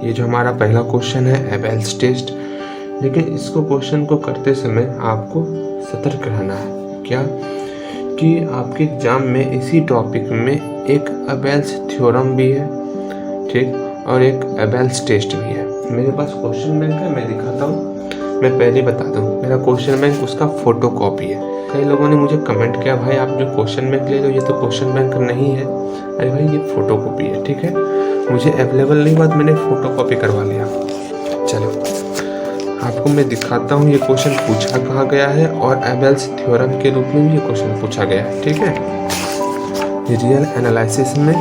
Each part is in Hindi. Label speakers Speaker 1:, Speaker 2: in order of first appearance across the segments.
Speaker 1: ये जो हमारा पहला क्वेश्चन है एबेल्स टेस्ट, लेकिन इसको क्वेश्चन को करते समय आपको सतर्क रहना है। क्या कि आपके एग्जाम में इसी टॉपिक में एक एबेल्स थ्योरम भी है, ठीक, और एक एबेल्स टेस्ट भी है। मेरे पास क्वेश्चन बैंक है, मैं दिखाता हूँ। मैं पहले बता दूँ, मेरा क्वेश्चन बैंक उसका फोटो कॉपी है। कई लोगों ने मुझे कमेंट किया, भाई आप जो क्वेश्चन बैंक ले लो ये तो क्वेश्चन बैंक नहीं है। अरे भाई ये फोटो कॉपी है, ठीक है, मुझे अवेलेबल नहीं हुआ तो मैंने फोटो कॉपी करवा लिया। चलो आपको मैं दिखाता हूँ ये क्वेश्चन पूछा कहाँ गया है, और एबेल्स थ्योरम के रूप में भी ये क्वेश्चन पूछा गया है, ठीक है। रियल एनालिसिस में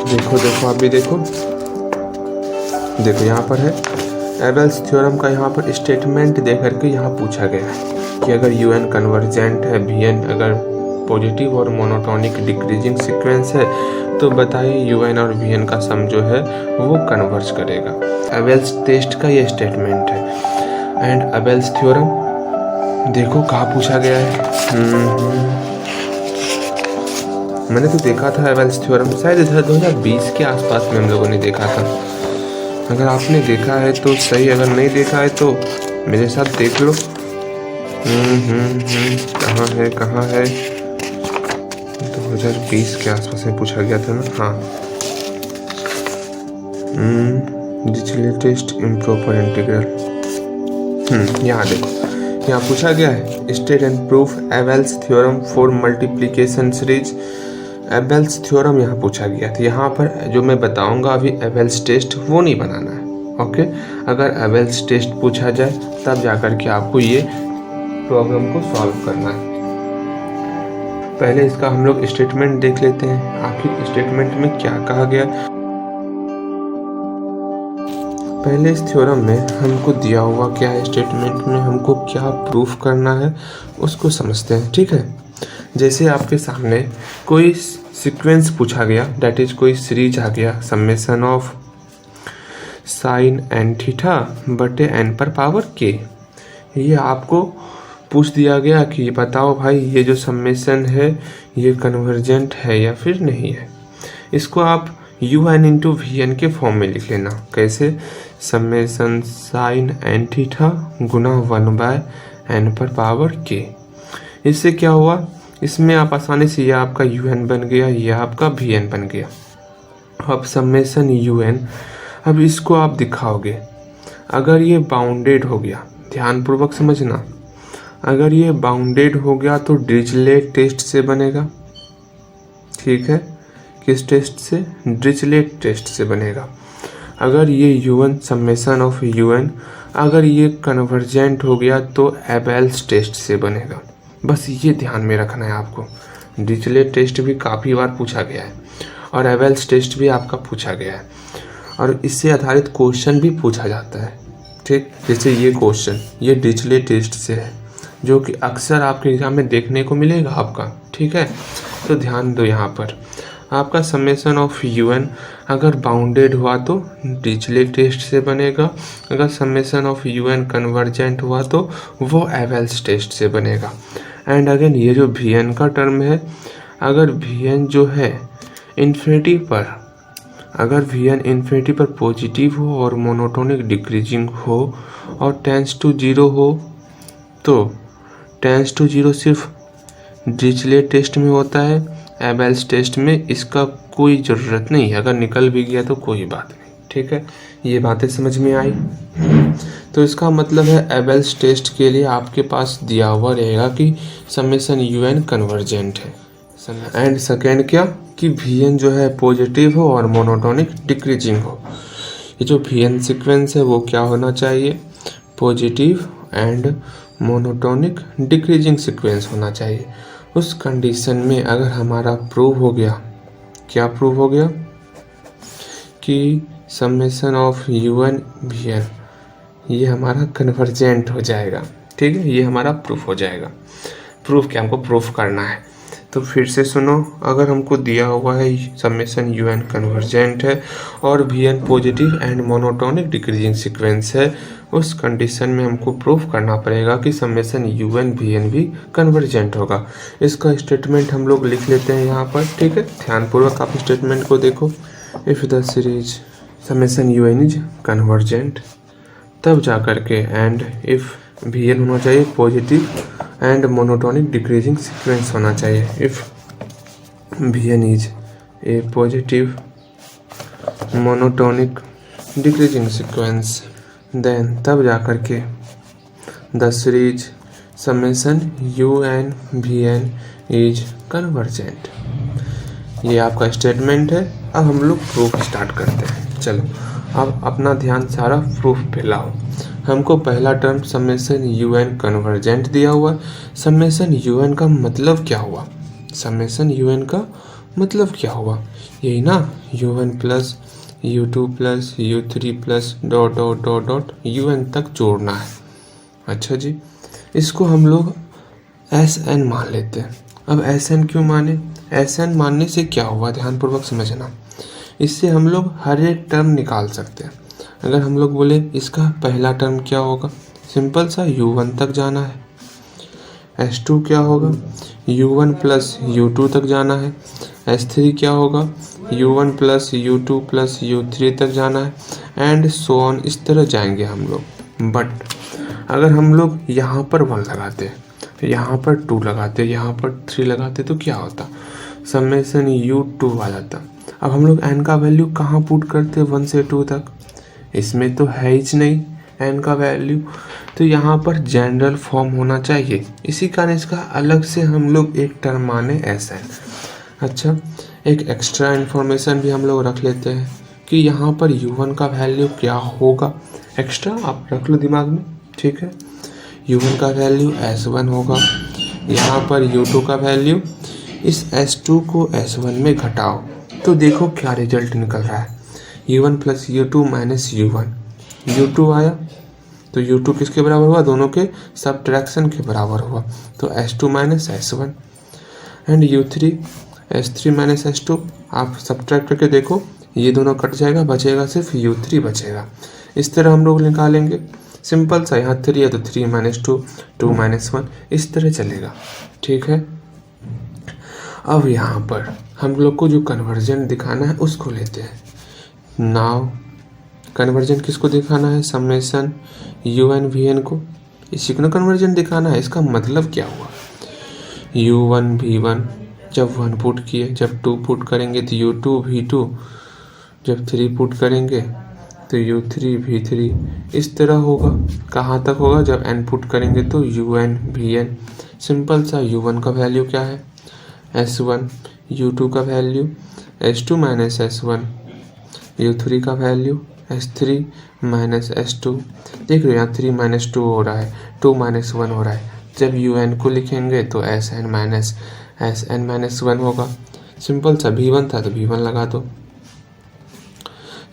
Speaker 1: देखो आप भी देखो यहाँ पर है एबेल्स थ्योरम का। यहाँ पर स्टेटमेंट दे करके यहाँ पूछा गया है कि अगर UN कन्वर्जेंट है, VN अगर पॉजिटिव और मोनोटोनिक डिक्रीजिंग सीक्वेंस है, तो बताइए UN और VN का सम जो है वो कन्वर्ज करेगा। एबेल्स टेस्ट का ये स्टेटमेंट है। एंड एबेल्स थ्योरम देखो कहाँ पूछा गया है। मैंने तो देखा था एबेल्स थ्योरम शायद 2020 के आसपास में हम लोगों ने देखा था। अगर आपने देखा है तो सही, अगर नहीं देखा है तो मेरे साथ देख लो। कहाँ है 2020 के आसपास में पूछा गया था ना। हाँ, डिरिचलेट टेस्ट इम्प्रॉपर इंटीग्रल। यहाँ देखो, यहाँ पूछा गया है state and proof Abel's theorem for multiplication series. Abel's theorem यहाँ पूछा गया था। यहाँ पर जो मैं बताऊंगा अभी एबेल्स टेस्ट वो नहीं बनाना है, ओके। अगर एबेल्स टेस्ट पूछा जाए तब जाकर के आपको ये प्रॉब्लम को सॉल्व करना है। पहले इसका हम लोग स्टेटमेंट देख लेते हैं, आखिर स्टेटमेंट में क्या कहा गया। पहले इस थ्योरम में हमको दिया हुआ क्या है, स्टेटमेंट में हमको क्या प्रूफ करना है उसको समझते हैं, ठीक है। जैसे आपके सामने कोई सीक्वेंस पूछा गया, दैट इज कोई सीरीज आ गया, summation of sine n theta बटे एन पर पावर के। ये आपको पूछ दिया गया कि बताओ भाई ये जो समेशन है ये कन्वर्जेंट है या फिर नहीं है। इसको आप UN इंटू VN के फॉर्म में लिख लेना। कैसे, समेशन साइन एन थीटा गुना 1/n पर पावर के। इससे क्या हुआ, इसमें आप आसानी से यह आपका UN बन गया, यह आपका VN बन गया। अब समेशन UN, अब इसको आप दिखाओगे। अगर ये बाउंडेड हो गया, ध्यानपूर्वक समझना, अगर ये बाउंडेड हो गया तो डिरिचलेट टेस्ट से बनेगा, ठीक है। किस टेस्ट से, डिरिचलेट टेस्ट से बनेगा। अगर ये UN समेशन ऑफ UN अगर ये कन्वर्जेंट हो गया तो एबेल्स टेस्ट से बनेगा। बस ये ध्यान में रखना है आपको। डिरिचलेट टेस्ट भी काफ़ी बार पूछा गया है और एबेल्स टेस्ट भी आपका पूछा गया है, और इससे आधारित क्वेश्चन भी पूछा जाता है, ठीक। जैसे ये क्वेश्चन ये डिरिचलेट टेस्ट से है, जो कि अक्सर आपके एग्जाम में देखने को मिलेगा आपका, ठीक है। तो ध्यान दो, यहाँ पर आपका समेशन ऑफ UN अगर बाउंडेड हुआ तो डिरिचलेट टेस्ट से बनेगा, अगर समेशन ऑफ UN कन्वर्जेंट हुआ तो वो एबेल्स टेस्ट से बनेगा। एंड अगेन ये जो VN का टर्म है, अगर VN जो है इन्फिनिटी पर, अगर VN इन्फिनिटी पर पॉजिटिव हो और मोनोटोनिक डिक्रीजिंग हो और टेंस टू 0 हो, तो टेंस टू 0 सिर्फ डिरिचलेट टेस्ट में होता है, एबेल्स टेस्ट में इसका कोई ज़रूरत नहीं है। अगर निकल भी गया तो कोई बात नहीं, ठीक है। ये बातें समझ में आई। तो इसका मतलब है एबेल्स टेस्ट के लिए आपके पास दिया हुआ रहेगा कि समेशन UN कन्वर्जेंट है, एंड सेकेंड क्या कि VN जो है पॉजिटिव हो और मोनोटोनिक डिक्रीजिंग हो। ये जो VN सीक्वेंस है वो क्या होना चाहिए, positive and monotonic decreasing sequence होना चाहिए। उस कंडीशन में अगर हमारा प्रूव हो गया, क्या प्रूव हो गया कि समेशन ऑफ UN VN ये हमारा कन्वर्जेंट हो जाएगा, ठीक है। ये हमारा प्रूफ हो जाएगा। प्रूफ क्या, हमको प्रूफ करना है। तो फिर से सुनो, अगर हमको दिया हुआ है समेशन यू एन कन्वर्जेंट है और v n positive and monotonic decreasing sequence है, उस कंडीशन में हमको प्रूफ करना पड़ेगा कि summation u n v n भी कन्वर्जेंट होगा। इसका स्टेटमेंट हम लोग लिख लेते हैं यहाँ पर, ठीक है। ध्यानपूर्वक आप स्टेटमेंट को देखो। If the series summation u n is convergent, तब जा कर के एंड इफ़ वी एन होना चाहिए positive and monotonic decreasing sequence होना चाहिए। If v n is a positive monotonic decreasing sequence, then तब जा कर के the series summation u n v n is convergent. ये आपका स्टेटमेंट है। अब हम लोग प्रूफ स्टार्ट करते हैं। चलो अब अपना ध्यान सारा प्रूफ पे लाओ। हमको पहला term summation u n convergent दिया हुआ। समेशन यू एन का मतलब क्या हुआ? समेशन यू एन का मतलब क्या हुआ? यही ना, u n plus u two plus u three plus dot dot dot dot u n तक जोड़ना है। अच्छा जी, इसको हम लोग एस एन मान लेते हैं। अब एस एन क्यों माने? एस एन मानने से क्या हुआ, ध्यानपूर्वक समझना। इससे हम लोग हर एक टर्म निकाल सकते हैं। अगर हम लोग बोले इसका पहला टर्म क्या होगा, सिंपल सा u1 तक जाना है। s2 क्या होगा, u1 प्लस u2 तक जाना है। s3 क्या होगा, u1 plus u2 plus u3 तक जाना है, एंड सो ऑन। इस तरह जाएंगे हम लोग। बट अगर हम लोग यहाँ पर 1 लगाते, यहाँ पर 2 लगाते, यहाँ पर 3 लगाते, तो क्या होता, समेशन u2 आ जाता। अब हम लोग n का वैल्यू कहाँ पुट करते, 1 से 2 तक? इसमें तो है ही नहीं n का वैल्यू, तो यहाँ पर जनरल फॉर्म होना चाहिए। इसी कारण इसका अलग से हम लोग एक टर्म माने एस एन। अच्छा, एक एक्स्ट्रा इन्फॉर्मेशन भी हम लोग रख लेते हैं कि यहाँ पर u1 का वैल्यू क्या होगा। एक्स्ट्रा आप रख लो दिमाग में, ठीक है। u1 का वैल्यू s1 होगा। यहाँ पर u2 का वैल्यू, इस s2 को s1 में घटाओ तो देखो क्या रिजल्ट निकल रहा है, u1 plus u2 minus u1। u2 आया तो u2 किसके बराबर हुआ, दोनों के सबट्रैक्शन के बराबर हुआ, तो s2 minus s1। And u3 s3 minus s2, आप सबट्रैक्ट करके देखो, ये दोनों कट जाएगा, बचेगा सिर्फ u3 बचेगा। इस तरह हम लोग निकालेंगे। सिंपल सा, यहाँ 3 है तो 3 माइनस 2, 2 माइनस 1, इस तरह चलेगा, ठीक है। अब यहाँ पर हम लोग को जो कन्वर्जन दिखाना है उसको लेते हैं। नाउ कन्वर्जन किसको दिखाना है, summation u n v n को, इसी को कन्वर्जन दिखाना है। इसका मतलब क्या हुआ, u1 v1 जब 1 पुट किए, जब 2 पुट करेंगे तो u2 v2, जब 3 पुट करेंगे तो u3 v3, इस तरह होगा। कहाँ तक होगा, जब n पुट करेंगे तो un vn। सिंपल सा, u1 का वैल्यू क्या है s1, u2 का value s2 minus s1, u3 का वैल्यू s3 माइनस s2। देख रहे हो यहाँ 3 माइनस 2 हो रहा है, 2 माइनस 1 हो रहा है। जब un को लिखेंगे तो sn माइनस 1 होगा। सिंपल सा, v1 था तो v1 लगा दो,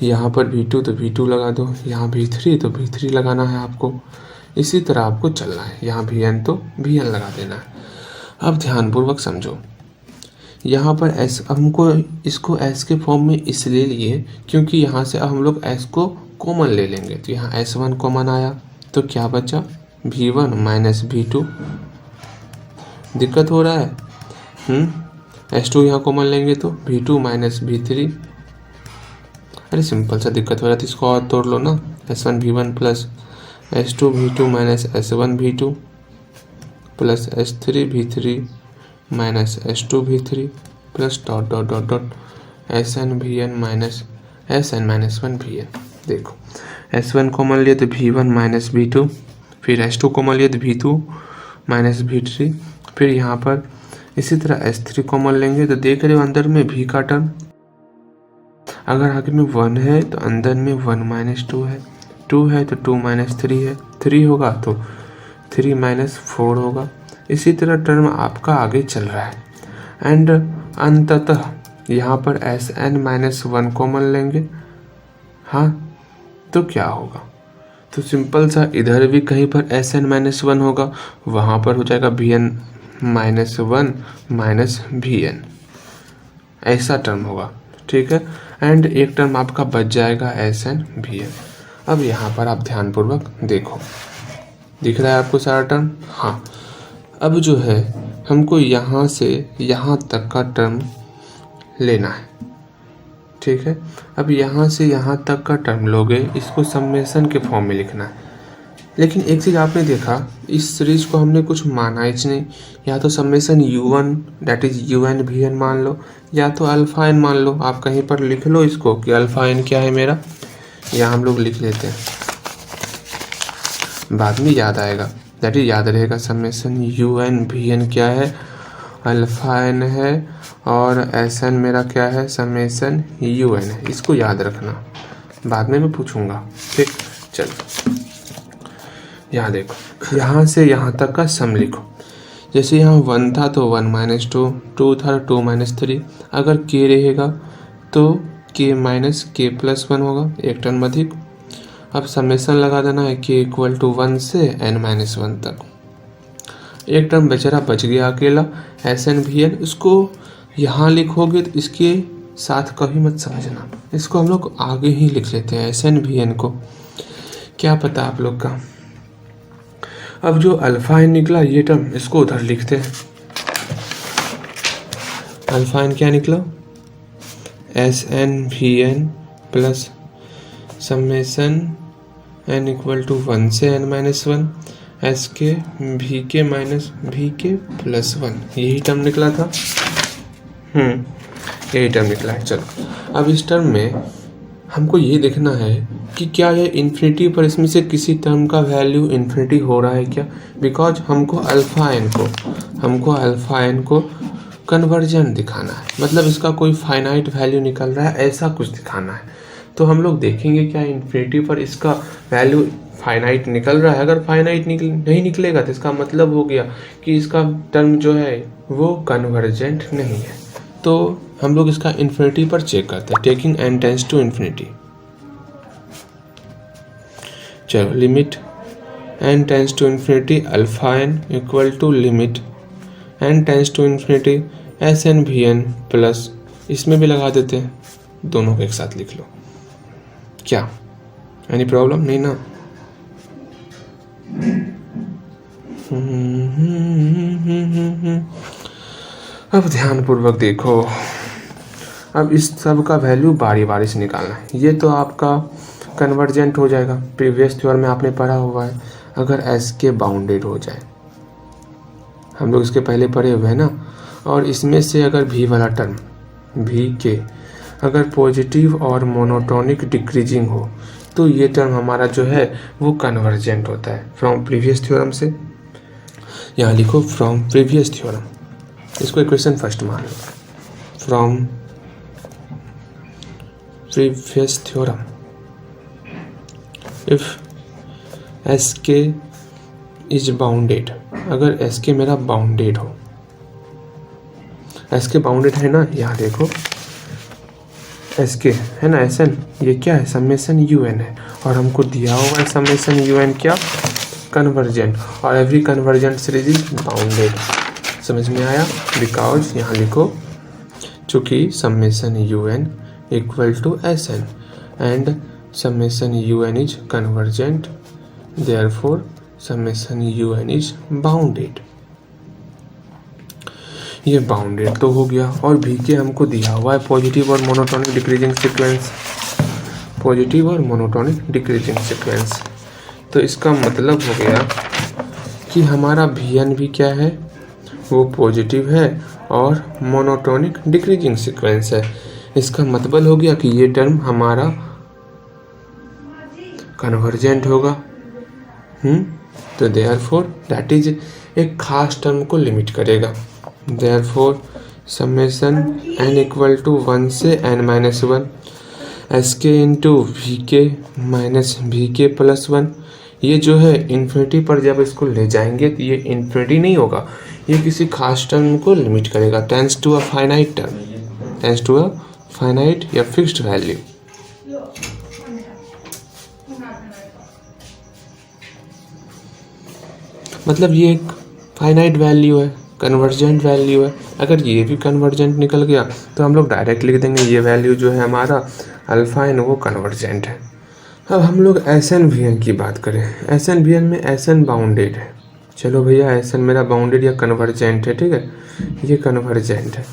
Speaker 1: यहाँ पर v2 तो v2 लगा दो, यहाँ v3 तो v3 लगाना है आपको। इसी तरह आपको चलना है, यहाँ vn तो vn लगा देना है। अब ध्यानपूर्वक समझो, यहाँ पर s, अब हमको इसको s के फॉर्म में इसलिए लिए क्योंकि यहाँ से अब हम लोग s को कॉमन ले लेंगे, तो यहाँ s1 कॉमन आया तो क्या बचा, v1 माइनस v2। दिक्कत हो रहा है, s2 यहाँ कॉमन लेंगे तो v2 माइनस v3। अरे सिंपल सा दिक्कत हो रहा है तो इसको और तोड़ लो ना, s1 v1 plus s2 v2 minus s1 v2 plus s3 v3 minus s2 v3 plus dot dot dot dot sn vn minus sn minus 1 vn। देखो s1 कॉमन लिए तो v1 माइनस v2, फिर s2 कॉमन लिए तो v2 माइनस v3, फिर यहाँ पर इसी तरह s3 कॉमन लेंगे तो देख रहे हो अंदर में v का टर्म, अगर आगे में 1 है तो अंदर में 1 माइनस 2 है, 2 है तो 2 माइनस 3 है, 3 होगा तो 3 माइनस 4 होगा। इसी तरह टर्म आपका आगे चल रहा है। एंड अंततः यहाँ पर sn माइनस 1 कॉमन लेंगे, हाँ तो क्या होगा, तो सिंपल सा इधर भी कहीं पर sn माइनस 1 होगा, वहाँ पर हो जाएगा vn -1 माइनस Vn, ऐसा टर्म होगा, ठीक है। एंड एक टर्म आपका बच जाएगा Sn Vn। अब यहाँ पर आप ध्यानपूर्वक देखो, दिख रहा है आपको सारा टर्म? हाँ। अब जो है हमको यहाँ से यहाँ तक का टर्म लेना है, ठीक है। अब यहाँ से यहाँ तक का टर्म लोगे, इसको समेशन के फॉर्म में लिखना है। लेकिन एक चीज़ आपने देखा, इस सीरीज को हमने कुछ माना ही नहीं। या तो summation u1 that is un Vn मान लो, या तो अल्फा n मान लो। आप कहीं पर लिख लो इसको कि अल्फा n क्या है मेरा, या हम लोग लिख लेते हैं, बाद में याद आएगा, दैट इज याद रहेगा। समेशन un Vn क्या है, अल्फा n है, और Sn मेरा क्या है, समेशन un है। इसको याद रखना, बाद में मैं पूछूंगा, ठीक। चलो यहाँ देखो, यहाँ से यहाँ तक का सम लिखो। जैसे यहाँ 1 था तो 1 - 2, 2 था 2 - 3। अगर k रहेगा तो k माइनस k + 1 होगा, एक टर्म अधिक। अब समेशन लगा देना है k = 1 से n - 1 तक। एक टर्म बेचारा बच गया अकेला, Sn Vn। इसको यहाँ लिखोगे तो इसके साथ कभी मत समझना, इसको हम लोग आगे ही लिख लेते हैं Sn Vn को, क्या पता आप लोग का। अब जो अल्फा n निकला ये टर्म, इसको उधर लिखते हैं। अल्फा n क्या निकला, Sn Vn plus summation n = 1 से n - 1 Sk Vk minus Vk + 1, यही टर्म निकला था। यही टर्म निकला है। चलो अब इस टर्म में हमको ये देखना है कि क्या ये इन्फिनिटी पर इसमें से किसी टर्म का वैल्यू इन्फिनिटी हो रहा है क्या। बिकॉज हमको अल्फा n को कन्वर्जेंट दिखाना है, मतलब इसका कोई फाइनाइट वैल्यू निकल रहा है, ऐसा कुछ दिखाना है। तो हम लोग देखेंगे क्या इन्फिनिटी पर इसका वैल्यू फाइनाइट निकल रहा है। अगर फाइनाइट नहीं निकलेगा तो इसका मतलब हो गया कि इसका टर्म जो है वो कन्वर्जेंट नहीं है। तो हम लोग इसका इन्फिनिटी पर चेक करते हैं, taking n tends to infinity. चलो limit n tends to infinity alpha n = limit n tends to infinity Sn Vn plus, इसमें भी लगा देते हैं, दोनों को एक साथ लिख लो। क्या एनी प्रॉब्लम नहीं ना? अब ध्यानपूर्वक देखो, अब इस सब का वैल्यू बारी बारी से निकालना है। ये तो आपका कन्वर्जेंट हो जाएगा, प्रीवियस थ्योरम में आपने पढ़ा हुआ है। अगर Sk बाउंडेड हो जाए, हम लोग इसके पहले पढ़े हुए हैं ना, और इसमें से अगर V वाला टर्म Vk अगर पॉजिटिव और मोनोटोनिक डिक्रीजिंग हो तो ये टर्म हमारा जो है वो कन्वर्जेंट होता है फ्रॉम प्रीवियस थ्योरम से। यहाँ लिखो फ्रॉम प्रीवियस थ्योरम, इसको इक्वेशन फर्स्ट मान लो, from previous theorem if Sk is bounded, अगर Sk मेरा बाउंडेड हो, Sk बाउंडेड है ना, यहाँ देखो Sk है ना, Sn ये क्या है, समेशन un है, और हमको दिया हुआ है समेशन un क्या, कन्वर्जेंट, और every convergent series is bounded. समझ में आया? बिकॉज यहाँ लिखो चूँकि summation un = Sn and summation un is convergent, therefore summation un is bounded. ये बाउंडेड तो हो गया, और Vk हमको दिया हुआ है पॉजिटिव और मोनोटोनिक डिक्रीजिंग सीक्वेंस, पॉजिटिव और मोनोटोनिक डिक्रीजिंग सीक्वेंस। तो इसका मतलब हो गया कि हमारा Vn भी क्या है, वो पॉजिटिव है और मोनोटोनिक डिक्रीजिंग सीक्वेंस है। इसका मतलब हो गया कि ये टर्म हमारा कन्वर्जेंट होगा। तो देयरफॉर दैट इज एक खास टर्म को लिमिट करेगा। देयरफॉर समेशन n = 1 से n - 1 Sk × Vk minus Vk + 1, ये जो है इन्फिनिटी पर जब इसको ले जाएंगे तो ये इन्फिनिटी नहीं होगा, ये किसी खास टर्म को लिमिट करेगा, tends to a finite term, tends to a finite या फिक्स्ड वैल्यू। मतलब ये एक फाइनाइट वैल्यू है, कन्वर्जेंट वैल्यू है। अगर ये भी कन्वर्जेंट निकल गया तो हम लोग डायरेक्ट लिख देंगे ये वैल्यू जो है हमारा अल्फा एन वो कन्वर्जेंट है। अब हम लोग एस एन वी एन की बात करें। एस एन वी एन में एस एन बाउंडेड है। चलो भैया एस एन मेरा बाउंडेड या कन्वर्जेंट है, ठीक है, ये कन्वर्जेंट है।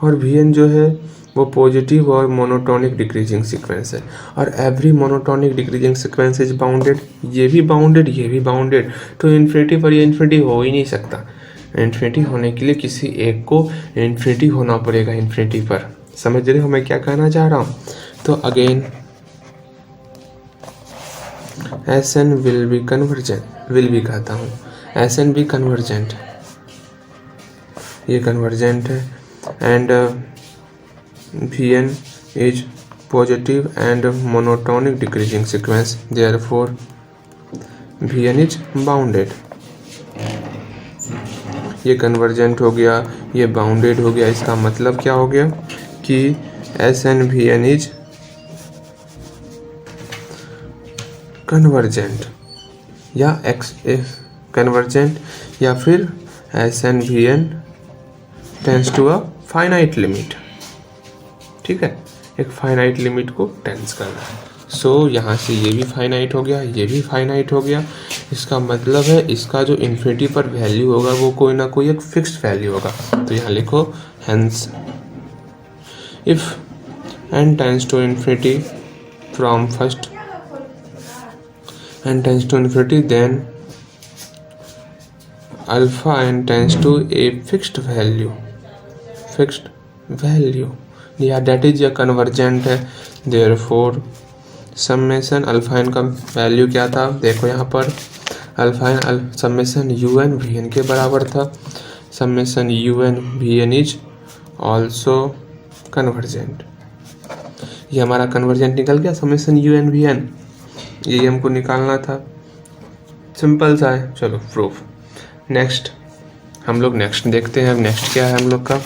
Speaker 1: और वी एन जो है वो पॉजिटिव और मोनोटोनिक डिक्रीजिंग सीक्वेंस है। और every monotonic decreasing sequence is bounded. ये भी बाउंडेड, ये भी बाउंडेड, तो इन्फिनिटी पर ये इन्फिनिटी हो ही नहीं सकता। इन्फिनिटी होने के लिए किसी एक को इन्फिनिटी होना पड़ेगा इन्फिनिटी पर। समझ रहे हो मैं क्या कहना चाह रहा हूँ? तो again s n will be convergent, will भी कहता हूँ, एस एन बी कन्वर्जेंट, ये कन्वर्जेंट है। And v n is positive and monotonic decreasing sequence, therefore v n is bounded. ये कन्वर्जेंट हो गया, ये बाउंडेड हो गया। इसका मतलब क्या हो गया कि s n v n is convergent या एक्स कन्वर्जेंट, या फिर s n v n tends to a finite limit. ठीक है, एक फाइनाइट लिमिट को टेंस करना है। सो यहाँ से ये भी फाइनाइट हो गया, ये भी फाइनाइट हो गया। इसका मतलब है इसका जो इन्फिनिटी पर वैल्यू होगा वो कोई ना कोई एक फिक्स्ड वैल्यू होगा। तो यहाँ लिखो hence if n tends to infinity from first n tends to infinity then alpha n tends to a fixed value या दैट इज या कन्वर्जेंट है। देयरफॉर समेशन अल्फा एन का वैल्यू क्या था, देखो यहाँ पर alpha n summation u n v n के बराबर था। Summation u n v n is also convergent. ये हमारा कन्वर्जेंट निकल गया, summation u n v n, यही हमको निकालना था। सिंपल सा है, चलो प्रूफ। नेक्स्ट हम लोग नेक्स्ट देखते हैं। अब नेक्स्ट क्या है हम लोग का,